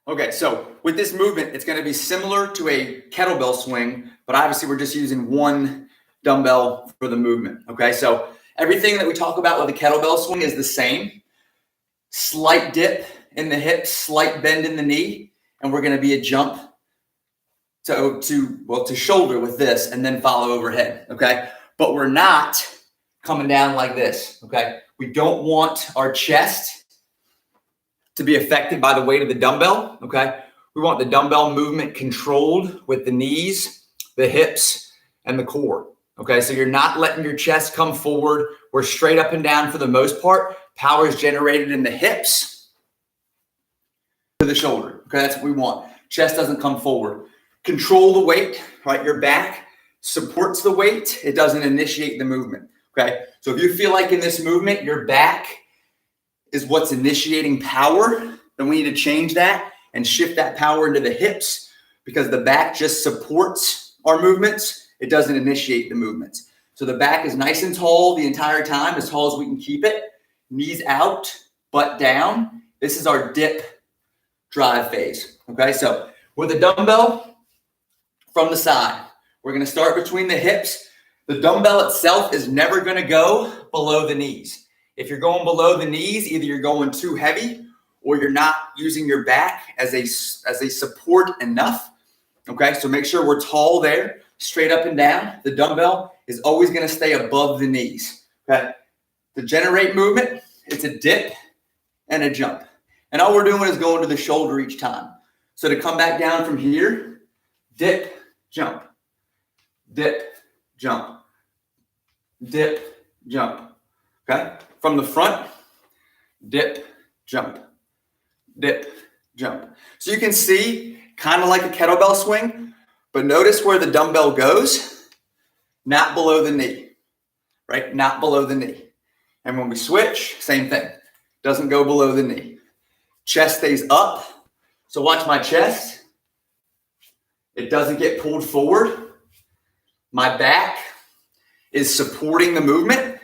Okay, so with this movement, it's going to be similar to a kettlebell swing, but obviously we're just using one dumbbell for the movement. Okay, so everything that we talk about with a kettlebell swing is the same. Slight dip in the hips, slight bend in the knee, and we're going to be a jump to shoulder with this and then follow overhead. Okay, but we're not coming down like this. Okay, we don't want our chest to be affected by the weight of the dumbbell. Okay, we want the dumbbell movement controlled with the knees, the hips, and the core. Okay, so you're not letting your chest come forward. We're straight up and down for the most part. Power is generated in the hips to the shoulder. Okay, that's what we want. Chest doesn't come forward. Control the weight, right? Your back supports the weight. It doesn't initiate the movement. Okay, so if you feel like in this movement, your back is what's initiating power, then we need to change that and shift that power into the hips, because the back just supports our movements. It doesn't initiate the movements. So the back is nice and tall the entire time, as tall as we can keep it. Knees out, butt down. This is our dip drive phase. Okay, so with a dumbbell from the side, we're going to start between the hips. The dumbbell itself is never going to go below the knees. If you're going below the knees, either you're going too heavy or you're not using your back as a support enough. Okay, so make sure we're tall there, straight up and down. The dumbbell is always going to stay above the knees. Okay, to generate movement, it's a dip and a jump. And all we're doing is going to the shoulder each time. So to come back down from here, dip, jump, dip, jump, dip, jump. Okay, from the front, dip, jump, dip, jump. So you can see kind of like a kettlebell swing, but notice where the dumbbell goes, not below the knee, right? Not below the knee. And when we switch, same thing. Doesn't go below the knee. Chest stays up. So watch my chest. It doesn't get pulled forward. My back is supporting the movement.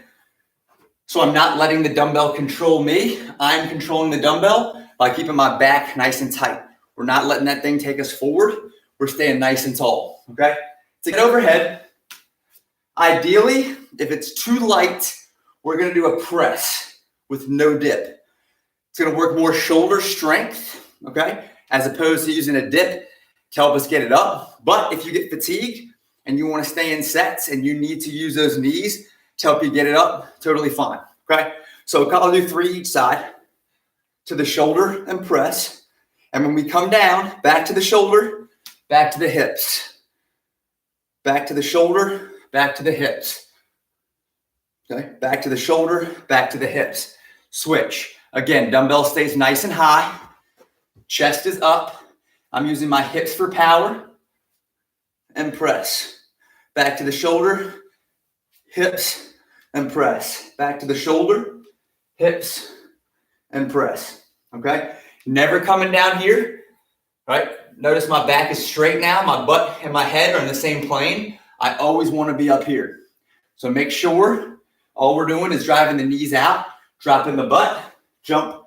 So I'm not letting the dumbbell control me. I'm controlling the dumbbell by keeping my back nice and tight. We're not letting that thing take us forward. We're staying nice and tall, okay? To get overhead, ideally, if it's too light, we're gonna do a press with no dip. It's gonna work more shoulder strength, okay? As opposed to using a dip to help us get it up. But if you get fatigued and you wanna stay in sets and you need to use those knees to help you get it up, totally fine, okay? So I'll do 3 each side, to the shoulder and press. And when we come down, back to the shoulder, back to the hips. Back to the shoulder, back to the hips. Okay, back to the shoulder, back to the hips. Switch. Again, dumbbell stays nice and high. Chest is up. I'm using my hips for power. And press. Back to the shoulder, hips, and press. Back to the shoulder, hips, and press. Okay? Never coming down here. Right? Notice my back is straight now. My butt and my head are in the same plane. I always want to be up here. So make sure all we're doing is driving the knees out, dropping the butt, jump,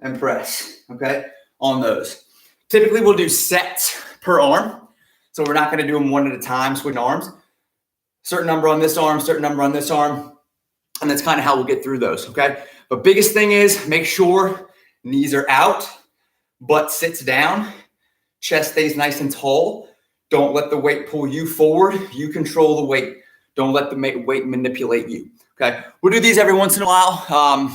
and press. Okay? On those. Typically, we'll do sets per arm. So we're not going to do them one at a time, switching arms. Certain number on this arm, certain number on this arm. And that's kind of how we'll get through those, okay? But biggest thing is make sure knees are out, butt sits down, chest stays nice and tall. Don't let the weight pull you forward. You control the weight. Don't let the weight manipulate you, okay? We'll do these every once in a while,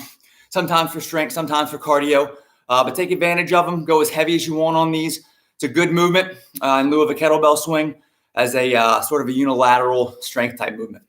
sometimes for strength, sometimes for cardio, but take advantage of them. Go as heavy as you want on these. It's a good movement in lieu of a kettlebell swing as a sort of a unilateral strength type movement.